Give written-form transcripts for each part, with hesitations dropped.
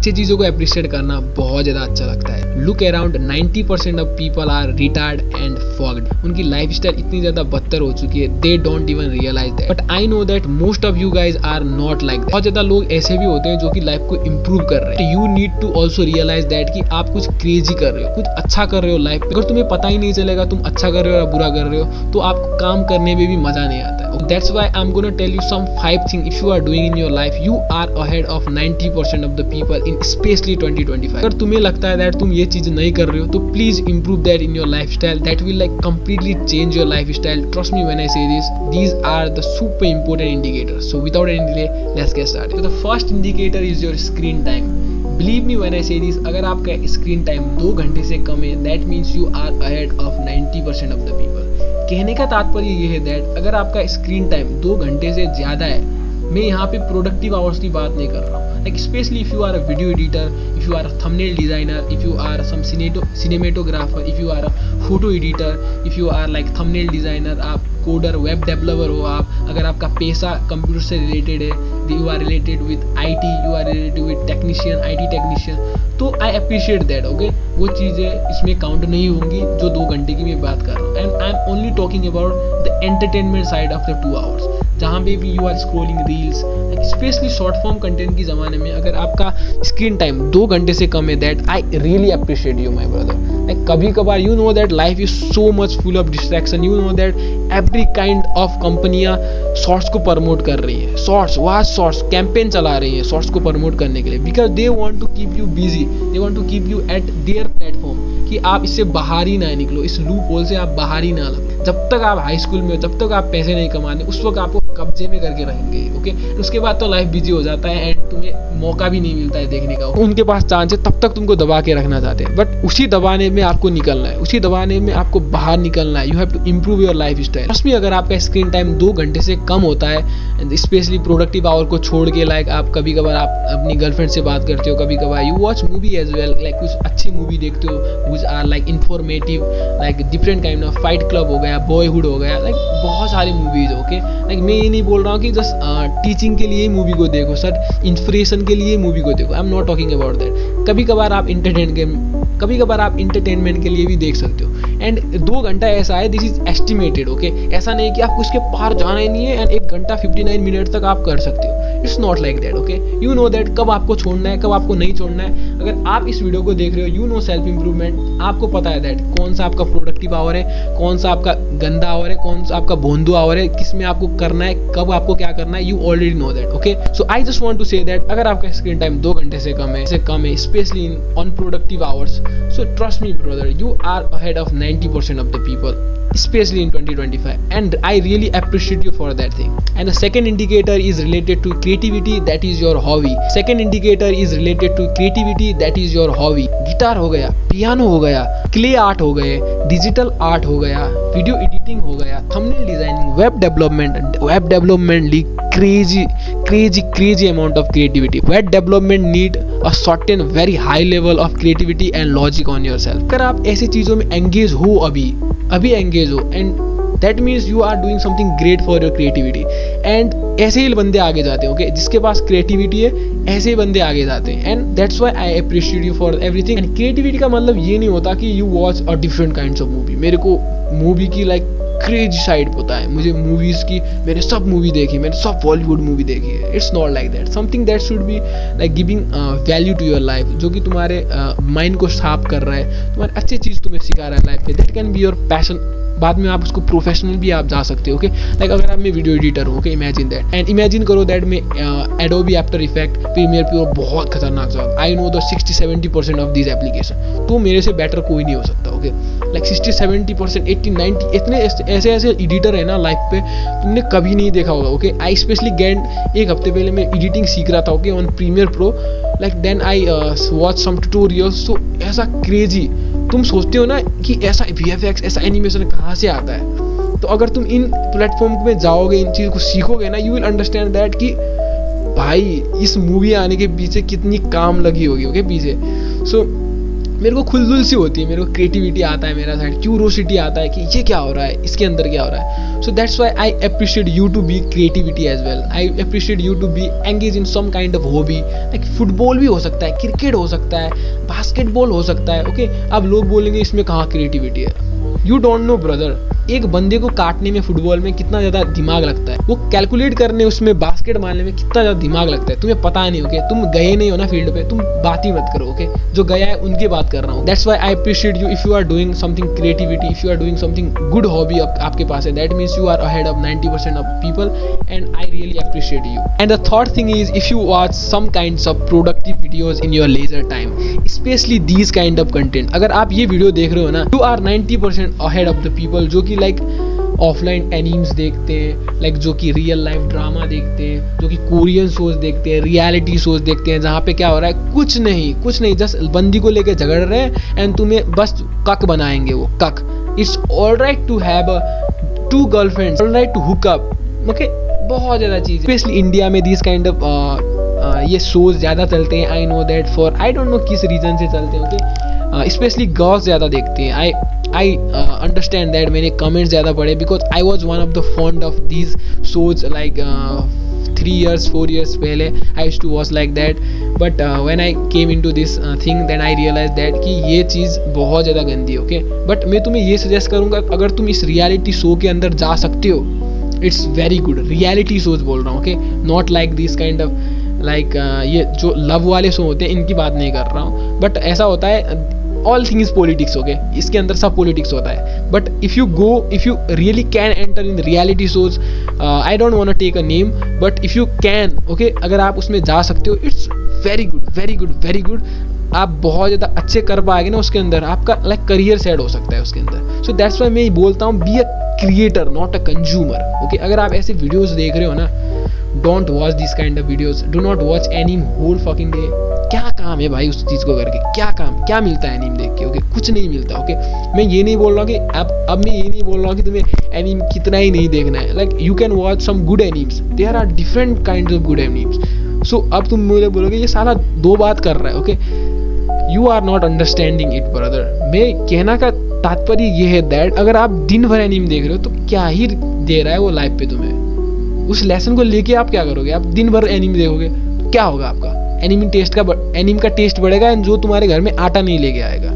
अच्छी चीज़ों को अप्रिशिएट करना बहुत ज़्यादा अच्छा लगता है। Look around 90% of people are retired and fogged. उनकी लाइफ स्टाइल इतनी ज़्यादा बदतर हो चुकी है, they don't even realise that. But I know that most of you guys are not like that. बहुत ज़्यादा लोग ऐसे भी होते हैं जो कि लाइफ को इम्प्रूव कर रहे हैं। You need to also realise that कि आप कुछ क्रेजी कर रहे हो, कुछ अच्छा कर रहे हो लाइफ में। अगर तुम्हें पता ही नहीं चलेगा तुम अच्छा कर रहे हो या बुरा कर रहे हो, तो आपको काम करने में भी मजा नहीं आता है। That's why I'm gonna tell you some 5 things if you are doing in your life, you are ahead of 90% of the people in especially 2025. अगर तुम्हें लगता है that तुम ये चीज नहीं कर रहे हो, तो please improve that in your lifestyle. That will like completely change your lifestyle. Trust me when I say this. These are the super important indicators. So without any delay, let's get started. So the first indicator is your screen time. Believe me when I say this, अगर आपका screen time 2 घंटे से कम है, that means you are ahead of 90% of the people. कहने का तात्पर्य ये है दैट अगर आपका स्क्रीन टाइम 2 घंटे से ज़्यादा है, मैं यहाँ पे प्रोडक्टिव आवर्स की बात नहीं कर रहा हूँ, like specially if you are a video editor, if you are a thumbnail designer, if you are some cinematographer, if you are a photo editor, if you are like thumbnail designer, आप coder, web developer हो आप, अगर आपका पेशा computer से related है, you are related with IT, you are related with technician, IT technician, तो I appreciate that. Okay, वो चीज़ें इसमें काउंट नहीं होंगी जो 2 घंटे की मैं बात कर रहा हूँ। And I am only talking about the entertainment side of the 2 hours, जहाँ पे भी you are scrolling reels, specially short form content की ज़माने में अगर आपका स्क्रीन टाइम 2 घंटे से कम है, that I really appreciate you my brother. Like कभी कभार you know that life is so much full of distraction, you know that every kind of कंपनियाँ शॉर्ट्स को प्रमोट कर रही है, शॉर्ट्स कैंपेन चला रही है शॉर्ट्स को प्रमोट करने के लिए, because they want to keep you busy, they want to keep you at their platform, कि आप इससे बाहर ही ना निकलो, इस लूप होल से आप बाहर ही ना लगो। जब तक आप हाई स्कूल में हो, जब तक आप पैसे नहीं कमाने, उस वक्त आपको कब्जे में करके रहेंगे। ओके, उसके बाद तो लाइफ बिजी हो जाता है एंड तुम्हें मौका भी नहीं मिलता है देखने का। उनके पास चांस है, तब तक तुमको दबा के रखना चाहते हैं, बट उसी दबाने में आपको निकलना है, उसी दबाने में आपको बाहर निकलना है। You have to improve your life style. उसमें अगर आपका स्क्रीन टाइम 2 घंटे से कम होता है, स्पेशली प्रोडक्टिव आवर को छोड़ के, लाइक आप कभी कभार आप अपनी गर्लफ्रेंड से बात करते हो, कभी कभार you watch movie as well, like कुछ अच्छी मूवी देखते हो which are like informative, like different kind of fight club हो गया, बॉयहुड हो गया, लाइक बहुत सारी मूवीज। ओके, लाइक मैं ये नहीं बोल रहा हूँ कि जस्ट टीचिंग के लिए मूवी को देखो, सर इंस्पिरेशन के लिए मूवी को देखो, आई am not talking about that. कभी कभार आप इंटरटेनमेंट के लिए भी देख सकते हो। एंड 2 घंटा ऐसा है, दिस इज एस्टिमेटेड। ओके, ऐसा नहीं कि आपको उसके पार जाना ही नहीं है एंड 1 घंटा 59 मिनट तक आप कर सकते हो। It's not like that. Okay, you know that कब आपको छोड़ना है, कब आपको नहीं छोड़ना है। अगर आप इस वीडियो को देख रहे हो, यू नो सेल्फ इंप्रूवमेंट, आपको पता है दैट कौन सा आपका प्रोडक्टिव आवर है, कौन सा आपका गंदा आवर है, कौन सा आपका भोंदू आवर है, किस में आपको करना है, कब आपको क्या करना है, you already know that. Okay, so I just want to say that अगर आपका स्क्रीन टाइम 2 घंटे से कम है specially in unproductive hours, so trust me brother, you are ahead of 90% of the people, especially in 2025, and I really appreciate you for that thing. And the second indicator is related to creativity, that is your hobby. Guitar हो गया, piano हो गया, clay art हो गए, digital art हो गया, video editing हो गया, थंबनेल डिजाइनिंग, वेब डेवलपमेंट ली crazy amount of creativity. Web development need a certain very high level of creativity and logic on yourself. अगर आप ऐसी चीज़ों में एंगेज हो, अभी एंगेज हो, and that means you are doing something great for your creativity. And ऐसे ही बंदे आगे जाते हैं। ओके, जिसके पास क्रिएटिविटी है ऐसे ही बंदे आगे जाते हैं, and that's why I appreciate you for everything. And creativity का मतलब ये नहीं होता कि you watch a different kinds of movie. मेरे को मूवी की लाइक क्रेजी साइड पता है, मुझे मूवीज़ की, मैंने सब मूवी देखी, मैंने सब बॉलीवुड मूवी देखी है। It's not like that. Something that should be like giving value to your life, जो कि तुम्हारे माइंड को साफ कर रहा है, तुम्हारी अच्छी चीज़ तुम्हें सिखा रहा है लाइफ में। That can be your passion. बाद में आप उसको प्रोफेशनल भी आप जा सकते हो। ओके, लाइक अगर आप मैं वीडियो एडिटर हूँ, okay, imagine that, and imagine करो दैट मैं Adobe After Effect, Premiere Pro बहुत खतरनाक सा, I know the 60-70% of this application, तो मेरे से बेटर कोई नहीं हो सकता। ओके, लाइक 60-70%, 80-90 इतने ऐसे एडिटर है ना लाइफ पे, तुमने कभी नहीं देखा होगा। ओके, आई स्पेशली गेंड 1 हफ्ते पहले मैं एडिटिंग सीख रहा था, okay, on Premiere Pro, like then I watch some tutorials. So ऐसा क्रेजी, तुम सोचते हो ना कि ऐसा VFX, ऐसा एनिमेशन कहाँ से आता है, तो अगर तुम इन प्लेटफॉर्म में जाओगे, इन चीज़ को सीखोगे ना, यू विल अंडरस्टैंड दैट कि भाई इस मूवी आने के पीछे कितनी काम लगी होगी। ओके, पीछे। सो मेरे को खुलदुल सी होती है, मेरे को क्रिएटिविटी आता है, मेरा साइड क्यूरोसिटी आता है कि ये क्या हो रहा है, इसके अंदर क्या हो रहा है. So that's why I appreciate you to be creativity as well. I appreciate you to be engage in some kind of hobby. Like football भी हो सकता है, क्रिकेट हो सकता है, बास्केटबॉल हो सकता है. ओके, अब लोग बोलेंगे इसमें कहाँ क्रिएटिविटी है. यू डोंट नो ब्रदर, एक बंदे को काटने में फुटबॉल में कितना ज़्यादा दिमाग लगता है, वो कैलकुलेट करने उसमें बास्केट मारने में कितना ज़्यादा दिमाग लगता है. तुम्हें पता नहीं. ओके, तुम गए नहीं हो ना फील्ड पे, तुम बात ही मत करो. ओके, जो गया है उनकी बात कर रहा हूँ. That's why I appreciate you if you are doing something creativity, if you are doing something good hobby आपके पास है. That means you are ahead of 90% of people and I really appreciate you. And the third thing is if you watch some kinds of productive videos in your leisure time, specially these kind of content. अगर आप ये video देख रहे हो ना, you are 90% ahead of the people जो कि like offline animes देखते हैं, लाइक जो कि रियल लाइफ ड्रामा देखते हैं, जो कि कोरियन शोज देखते हैं, रियलिटी शोज देखते हैं, जहाँ पे क्या हो रहा है, कुछ नहीं जस्ट बंदी को लेके झगड़ रहे हैं एंड तुम्हें बस कक बनाएंगे वो कक. It's all right to have 2 girlfriends, all right to hook up. Okay, बहुत ज़्यादा चीज़, स्पेशली इंडिया में दिस काइंड ऑफ ये शोज ज़्यादा चलते हैं. I know that for I don't know किस रीज़न से चलते हैं. ओके, स्पेशली गर्ल्स ज़्यादा देखती हैं. I understand that. मैंने कमेंट्स ज़्यादा पढ़े because I was one of the fond of these shows like 3 years 4 years पहले I used to watch like that. But when I came into this thing then I realise that कि ये चीज़ बहुत ज़्यादा गंदी है. Okay, but मैं तुम्हें ये सजेस्ट करूँगा, अगर तुम इस रियलिटी शो के अंदर जा सकते हो, it's very good. Reality shows बोल रहा हूँ. Okay, not like this kind of like ये जो लव वाले शो होते हैं इनकी बात नहीं कर रहा हूँ. बट ऐसा होता है, all thing is politics. Okay, इसके अंदर सब पॉलिटिक्स होता है. But if you really can enter in reality shows, I don't want to take a name, but if you can, okay, अगर आप उसमें जा सकते हो, it's very good very good very good. आप बहुत ज़्यादा अच्छे कर पाएंगे ना उसके अंदर, आपका लाइक करियर सेट हो सकता है उसके अंदर. सो दैट्स वाई मैं बोलता हूँ, be a creator not a consumer. Okay, अगर आप ऐसे वीडियोज़ देख रहे हो ना, don't watch this kind of videos. Do not watch anime whole fucking day. क्या काम है भाई उस चीज़ को करके, क्या काम, क्या मिलता है एनीम देख के. ओके, कुछ नहीं मिलता. ओके, मैं ये नहीं बोल रहा हूँ कि अब मैं ये नहीं बोल रहा हूँ कि तुम्हें एनीम कितना ही नहीं देखना है. Like you can watch some good animes, there are different kind of good animes. So अब तुम मुझे बोलोगे ये साला 2 बात कर रहा है. Okay, you are not understanding it brother. मैं कहना का तात्पर्य ये है दैट अगर आप दिन भर एनीम देख रहे हो तो क्या ही दे रहा है वो लाइफ पे तुम्हें. उस लेसन को लेके आप क्या करोगे. आप दिन भर एनीम देखोगे तो क्या होगा आपका, एनीम का टेस्ट बढ़ेगा एंड जो तुम्हारे घर में आटा नहीं लेके आएगा.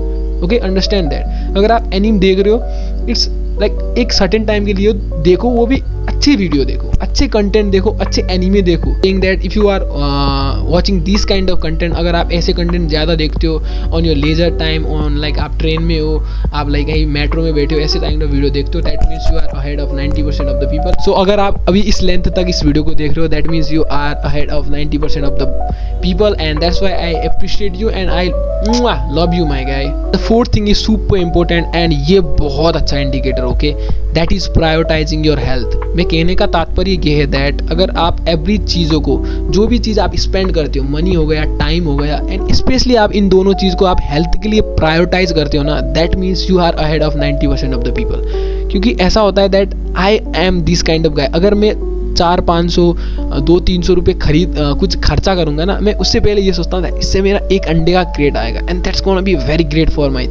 Okay, understand that. अगर आप एनीम देख रहे हो, इट्स लाइक एक सर्टेन टाइम के लिए देखो, वो भी अच्छी वीडियो देखो, अच्छे कंटेंट देखो, अच्छे एनीमे देखो. Saying that if you are watching this kind of content, अगर आप ऐसे कंटेंट ज़्यादा देखते हो on your leisure time, on like आप ट्रेन में हो, आप लाइक कहीं मेट्रो में बैठे हो, ऐसे काइंड ऑफ वीडियो देखते हो, that means you are ahead of 90% of the people. So अगर आप अभी इस लेंथ तक इस वीडियो को देख रहे हो, that means you are ahead of 90% of the people and that's why I appreciate you and I love you my guy. The fourth thing is super important and ये बहुत अच्छा indicator. Okay, that is prioritising your health. मैं कहने का तात्पर्य ये है that अगर आप एवरी चीज़ों को, जो भी चीज़ आप स्पेंड करते हो, मनी हो गया, टाइम हो गया, एंड स्पेशली आप इन दोनों चीज़ को आप हेल्थ के लिए प्रायोरिटाइज करते हो ना, that means you are ahead of 90% of the people. क्योंकि ऐसा होता है that I am this kind of guy. अगर मैं 400-500 200-300 रुपये कुछ खर्चा करूंगा ना, मैं उससे पहले ये सोचता हूँ इससे मेरा एक अंडे का क्रेट आएगा and that's gonna be very great for my.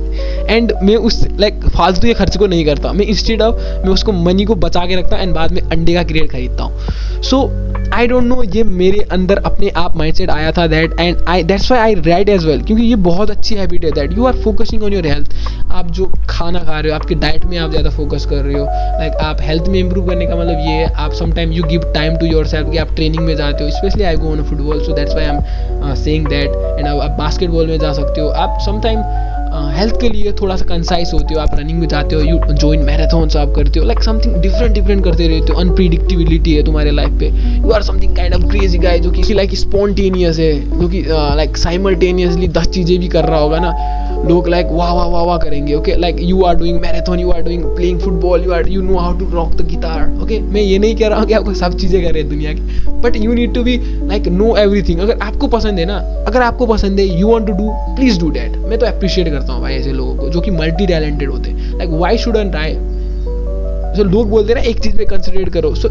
And मैं उस लाइक फालतू के खर्च को नहीं करता. मैं इंस्टेड ऑफ मैं उसको मनी को बचा के रखता हूँ एंड बाद में अंडे का क्रेट खरीदता हूँ. सो आई डोंट नो, ये मेरे अंदर अपने आप माइंडसेट आया था that and I that's why I write as well. क्योंकि ये बहुत अच्छी हैबिट है that you are focusing on your health. आप जो खाना खा रहे हो, आपके डाइट में आप ज़्यादा फोकस कर रहे हो. लाइक आप हेल्थ में इंप्रूव करने का मतलब ये है, आप sometime you give time to yourself कि आप ट्रेनिंग में जाते हो. Specially I go on football, so that's why I am saying that. And आप बास्केटबॉल में जा सकते हो. आप समटाइम हेल्थ के लिए थोड़ा सा कंसाइज होते हो, आप रनिंग में जाते हो, यू जॉइन मैराथन्स आप करते हो, लाइक समथिंग डिफरेंट करते रहते हो. अनप्रिडिक्टेबिलिटी है तुम्हारे लाइफ पे. You are something kind of crazy guy जो कि लाइक स्पॉन्टेनियस है, जो कि लाइक साइमल्टेनियसली 10 चीज़ें भी कर रहा होगा ना, लोग लाइक वाह वाह वाह वाह करेंगे. Okay, like you are doing marathon, you are doing playing football, you know how to rock the guitar. Okay, मैं ये नहीं कह रहा हूँ कि आपको सब चीज़ें कर रहे हैं दुनिया की, but you need to be like know everything. अगर आपको पसंद है ना, अगर आपको पसंद है, you want to do, please do that. मैं तो अप्रिशिएट करता हूँ भाई ऐसे लोगों को जो कि मल्टी टैलेंटेड होते हैं. Like why shouldn't I. So लोग बोलते हैं ना एक चीज़ पे कंसंट्रेट करो. सो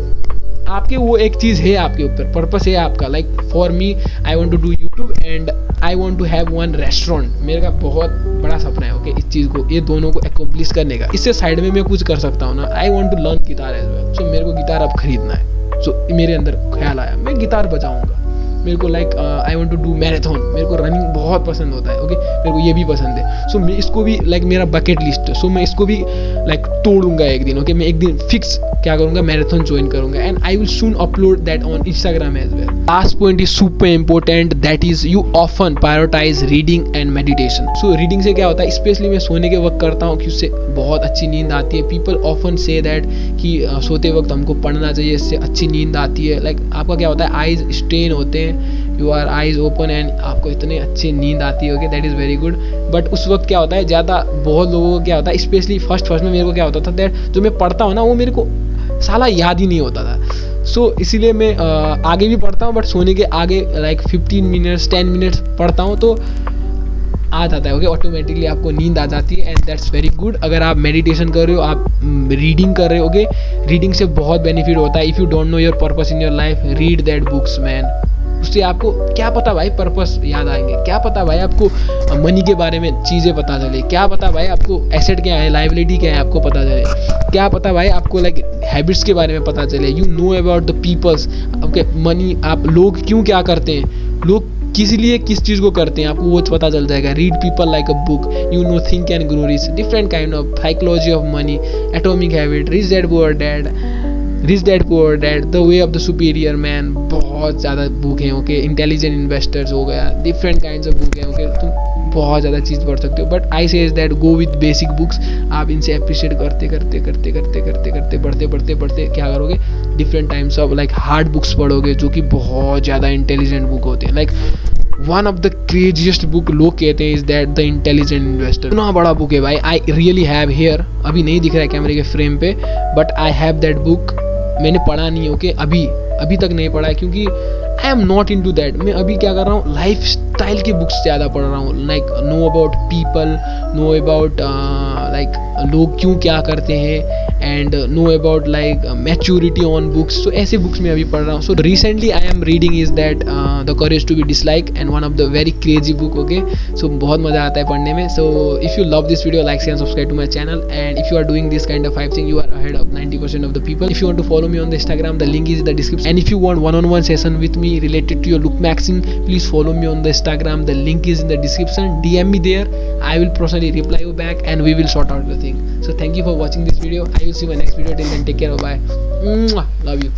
आपके वो एक चीज़ है, आपके ऊपर पर्पस है आपका. Like for me I want to do YouTube and I want to have one restaurant. मेरा बहुत बड़ा सपना है ओके इस चीज़ को, ये दोनों को एक्म्प्लिश करने का। इससे साइड में मैं कुछ कर सकता हूँ ना। I want to learn guitar as well. So मेरे को गिटार अब खरीदना है। सो मेरे अंदर ख्याल आया मैं गिटार बजाऊंगा। मेरे को like I want to do marathon. मेरे को रनिंग बहुत पसंद होता है ओके, मेरे को ये भी पसंद है। सो मैं इसको भी लाइक मेरा बकेट लिस्ट है। सो मैं इसको भी लाइक तोड़ूंगा एक दिन ओके। मैं एक दिन फिक्स क्या करूंगा, मैराथन ज्वाइन करूंगा and I will soon upload that on Instagram as well. Last point is super important, that is you often prioritise reading and meditation. So reading से क्या होता है, स्पेशली मैं सोने के वक्त करता हूँ कि उससे बहुत अच्छी नींद आती है। पीपल ऑफन से दैट कि सोते वक्त हमको पढ़ना चाहिए, इससे अच्छी नींद आती है। लाइक आपका क्या होता है, आईज स्ट्रेन होते हैं, you are eyes open and आपको इतनी अच्छी नींद आती है okay, that is very good. But उस वक्त क्या होता है, ज़्यादा बहुत लोगों को क्या होता है, स्पेशली फर्स्ट में मेरे को क्या होता था दैट जो मैं पढ़ता हूँ ना वो मेरे को साला याद ही नहीं होता था। सो इसीलिए मैं आगे भी पढ़ता हूँ बट सोने के आगे लाइक 15 मिनट्स 10 मिनट्स पढ़ता हूँ तो आ जाता है ओके, ऑटोमेटिकली आपको नींद आ जाती है एंड दैट्स वेरी गुड। अगर आप मेडिटेशन कर रहे हो, आप रीडिंग कर रहे हो ओके, रीडिंग से बहुत बेनिफिट होता है। If you don't know your purpose in your life, read that books man. उससे आपको क्या पता भाई पर्पस याद आएंगे, क्या पता भाई आपको मनी के बारे में चीज़ें पता चले, क्या पता भाई आपको एसेट क्या है, लाइबिलिटी क्या है आपको पता चले, क्या पता भाई आपको लाइक हैबिट्स के बारे में पता चले। You know about the peoples okay, money, आप लोग क्यों क्या करते हैं, लोग किस लिए किस चीज़ को करते हैं, आपको वो पता चल जाएगा। Read people like a book, you know think and grow rich, different kind of psychology of money, atomic habit, rich dad poor dad, rich dad poor dad, the way of the superior man, बहुत ज़्यादा book हैं okay. Intelligent investors हो गया, different kinds of book हैं okay. तुम बहुत ज़्यादा चीज़ पढ़ सकते हो but I says that go with basic books. आप इनसे अप्रिशिएट करते करते करते करते करते करते पढ़ते पढ़ते पढ़ते क्या करोगे, different times of like hard books पढ़ोगे जो कि बहुत ज़्यादा इंटेलिजेंट बुक होते हैं। Like one of the craziest book लोग कहते हैं is that the intelligent investor. इतना बड़ा बुक है भाई, आई रियली हैव हियर, अभी नहीं दिख रहा है कैमरे के फ्रेम पे but I have that book. मैंने पढ़ा नहीं ओके, अभी तक नहीं पढ़ा है क्योंकि I am not into that. मैं अभी क्या कर रहा हूँ, लाइफ स्टाइल की बुक्स ज़्यादा पढ़ रहा हूँ। Like know about people, know about like लोग क्यों क्या करते हैं and know about like maturity on books. So ऐसे बुक्स मैं अभी पढ़ रहा हूँ। So recently I am reading is that the courage to be dislike and one of the very crazy book okay. So बहुत मज़ा आता है पढ़ने में। So if you love this video, like and subscribe to my channel and if you are doing this kind of 5 thing, you are ahead of 90% of the people. If you want to follow me on the Instagram, the link is in the description. And if you want one-on-one session with me related to your look maxing, please follow me on the Instagram. The link is in the description. DM me there. I will personally reply you back and we will sort out the thing. So thank you for watching this video. I will see you in my next video. Till then, take care. Bye. Love you.